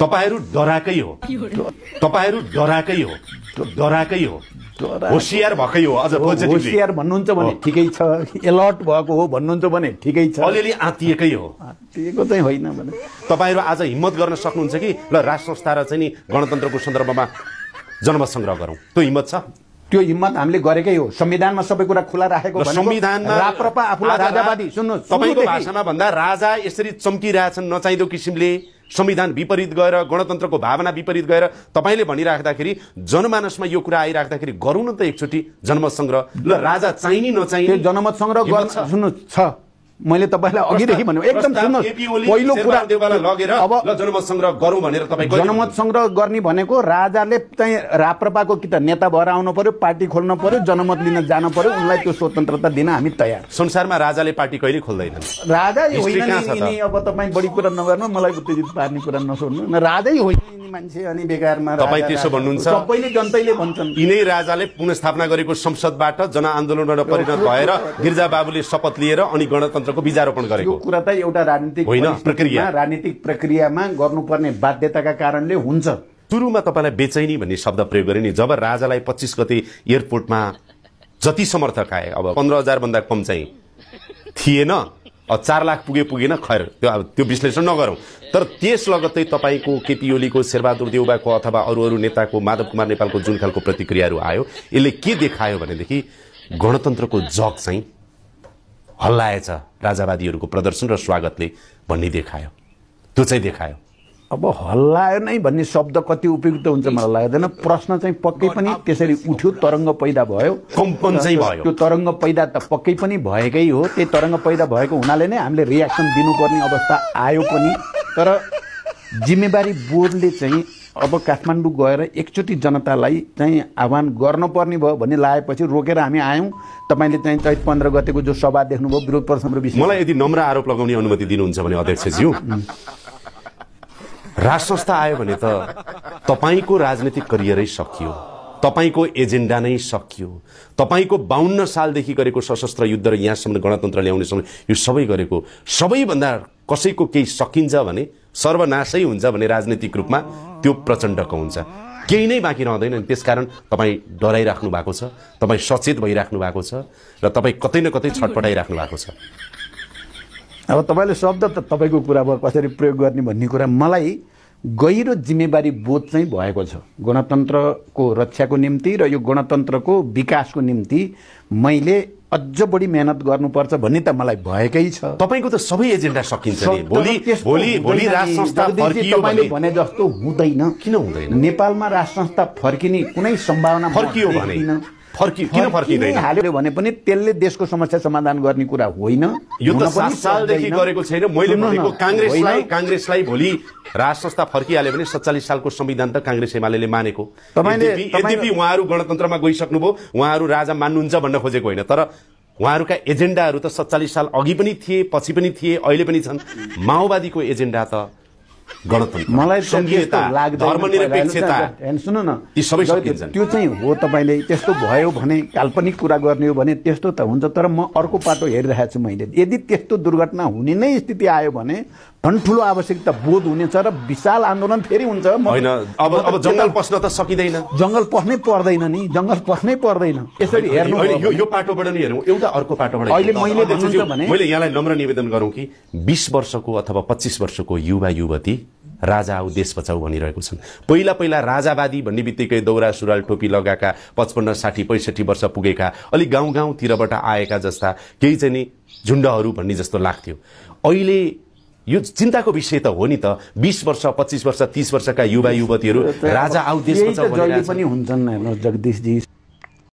तपाईहरु डराकै हो, तपाईहरु डराकै हो, डराकै हो, होशियार भकै हो। अझ पोजिटिभली होशियार भन्नुहुन्छ भने ठिकै छ, अलर्ट भएको हो भन्नुहुन्छ भने ठिकै छ, अलिअलि आतिएकै हो। आतिएको चाहिँ होइन भने तपाईहरु आज हिम्मत गर्न सक्नुहुन्छ कि ल राज संस्था र चाहिँ नि गणतन्त्रको सन्दर्भमा जनमत संग्रह गरौँ? त्यो हिम्मत छ? त्यो हिम्मत हामीले गरेकै हो। संविधानमा सबै कुरा खुला राखेको भनेको संविधानमा राप्रपा आफूलाई राजावादी सुन्नुहोस्, तपाईको भाषामा भन्दा राजा यसरी चम्किरहेछन् नचाहिदो किसिमले, संविधान विपरीत गएर, गणतन्त्रको भावना विपरीत गएर तपाईले भनिराख्दाखेरि जनमानसमा यो कुरा आइराख्दाखेरि गरौँ न त एकचोटि जनमत संग्रह। ल राजा चाहिने नचाहिने जनमत संग्रह गर्न सुन्नुहोस् छ। मैले तपाईलाई अघिदेखि भन्नु एकदम सुन्नुहोस्, पहिलो कुरा लगेर अब जनमत संग्रह गरौँ भनेर तपाईँ जनमत संग्रह गर्ने भनेको राजाले चाहिँ राप्रपाको कि त नेता भएर आउनु पर्यो, पार्टी खोल्न पर्यो, जनमत लिन जानु पर्यो, उनलाई त्यो स्वतन्त्रता दिन हामी तयार। संसारमा राजाले पार्टी कहिले खोल्दैनन्। राजा होइन नि, अब तपाईँ बढी कुरा नगर्नु, मलाई उत्तेजित पार्ने कुरा नसोध्नु न। राजै होइन नि मान्छे, अनि बेकारमा तपाईँ त्यसो भन्नुहुन्छ? सबैले जनताले भन्छन्। यिनै राजाले पुनर्स्थापना गरेको संसदबाट जनआन्दोलनबाट परिणत भएर गिरिजा बाबुले शपथ लिएर अनि गणतन्त्रको बीजारोपण गरेको कुरा त एउटा राजनीतिक प्रक्रिया, राजनीतिक प्रक्रियामा गर्नुपर्ने बाध्यताका कारणले हुन्छ। सुरुमा तपाईलाई बेचैनी भन्ने शब्द प्रयोग गरे नि, जब राजालाई 25 गते एयरपोर्टमा जति समर्थक आए, अब 15,000 भन्दा कम चाहिँ थिएन, 4 लाख पुगेन, खैर त्यो विश्लेषण नगरौं। तर त्यस लगत्तै तपाईको केपी ओलीको, शेरबहादुर देउबाको अथवा अरू नेताको, माधव कुमार नेपालको जुन खालको प्रतिक्रियाहरू आयो, यसले के देखायो भनेदेखि गणतन्त्रको जग चाहिँ हल्लाएछ राजावादीहरूको प्रदर्शन र स्वागतले भन्ने देखायो। त्यो चाहिँ देखायो। अब हल्लायो नै भन्ने शब्द कति उपयुक्त हुन्छ मलाई लाग्दैन। प्रश्न चाहिँ पक्कै पनि त्यसरी उठ्यो, तरङ्ग पैदा भयो, कम्पन चाहिँ भयो। त्यो तरङ्ग पैदा त पक्कै पनि भएकै हो। त्यही तरङ्ग पैदा भएको हुनाले नै हामीले रियाक्सन दिनुपर्ने अवस्था आयो पनि। तर जिम्मेवारी बोधले चाहिँ अब काठमाडौँ गएर एकचोटि जनतालाई चाहिँ आह्वान गर्नुपर्ने भयो भन्ने लागेपछि रोकेर हामी आयौँ। तपाईँले चाहिँ चैत 15 गतेको जो सभा देख्नुभयो विरोध प्रदर्शनको विषय, मलाई यदि नम्र आरोप लगाउने अनुमति दिनुहुन्छ भने अध्यक्षज्यू, राज संस्था आयो भने त तपाईको राजनीतिक करियरै सकियो, तपाईको एजेन्डा नै सकियो। तपाईको 52 सालदेखि गरेको सशस्त्र युद्ध र यहाँसम्म गणतन्त्र ल्याउनेसम्म यो सबै गरेको, सबैभन्दा कसैको केही सकिन्छ भने सर्वनाशै हुन्छ भने राजनीतिक रूपमा त्यो प्रचण्डको हुन्छ, केही नै बाँकी रहँदैन। त्यसकारण तपाईँ डराइराख्नु भएको छ, तपाईँ सचेत भइराख्नु भएको छ र तपाईँ कतै न कतै छटपटाइराख्नु भएको छ। अब तपाईँले शब्द त तपाईँको कुरा भयो कसरी प्रयोग गर्ने भन्ने कुरा, मलाई गहिरो जिम्मेवारी बोध चाहिँ भएको छ। गणतन्त्रको रक्षाको निम्ति र यो गणतन्त्रको विकासको निम्ति मैले अझ बढी मेहनत गर्नुपर्छ भन्ने त मलाई भएकै छ। तपाईको त सबै एजेन्डा सकिन्छ नि। भोलि राज संस्था फर्कियो भने जस्तो हुँदैन। किन हुँदैन? नेपालमा राज संस्था फर्किने कुनै सम्भावना फर्कियो भने किन फर्किँदैन? हाल्यो भने पनि त्यसले देशको समस्या समाधान गर्ने कुरा होइन। यो त 7 सालदेखि गरेको छैन। मैले भनेको कांग्रेसलाई भोलि राज संस्था फर्किहाल्यो भने 47 सालको संविधान त कांग्रेस एमालेले मानेको। यद्यपि उहाँहरू गणतन्त्रमा गइसक्नुभयो, उहाँहरू राजा मान्नुहुन्छ भन्न खोजेको होइन, तर उहाँहरूका एजेन्डाहरू त 47 साल अघि पनि थिए, पछि पनि थिए, अहिले पनि छन्। माओवादीको एजेन्डा त गणतन्त्र, मलाई संघीयता, धर्मनिरपेक्षता, सुन्नु न, ती सबै सकिन्छन्। त्यो चाहिँ हो। तपाईले त्यस्तो भयो भने, काल्पनिक कुरा गर्ने हो भने त्यस्तो त हुन्छ। तर म अर्को पाटो हेरिरहेको छु मैले। यदि त्यस्तो दुर्घटना हुने नै स्थिति आयो भने झन् ठुलो आवश्यकता बोध हुनेछ र विशाल आन्दोलन फेरि हुन्छ। होइन, अब जंगल पस्न त सकिँदैन, जंगल पस्नै पर्दैन नि, जंगल पस्नै पर्दैन। यसरी हेर्नु यो पाटोबाट नि हेरौँ, एउटा अर्को पाटोबाट। अहिले मैले यहाँलाई नम्र निवेदन गरौँ कि 20 वर्षको अथवा 25 वर्षको युवा युवती राजा आऊ देश बचाऊ भनिरहेको छन्। पहिला राजावादी भन्ने बित्तिकै दौरा सुरुवाल टोपी लगाएका 55, 60, 65 वर्ष पुगेका अलि गाउँतिरबाट आएका जस्ता केही चाहिँ नि झुण्डहरू भन्ने जस्तो लाग्थ्यो। अहिले यो चिन्ताको विषय त हो नि त। 20 वर्ष, 25 वर्ष, 30 वर्षका युवा युवतीहरू राजा आऊ देश बचाऊ जहिले पनि हुन्छन्। हेर्नुहोस् जगदीशजी,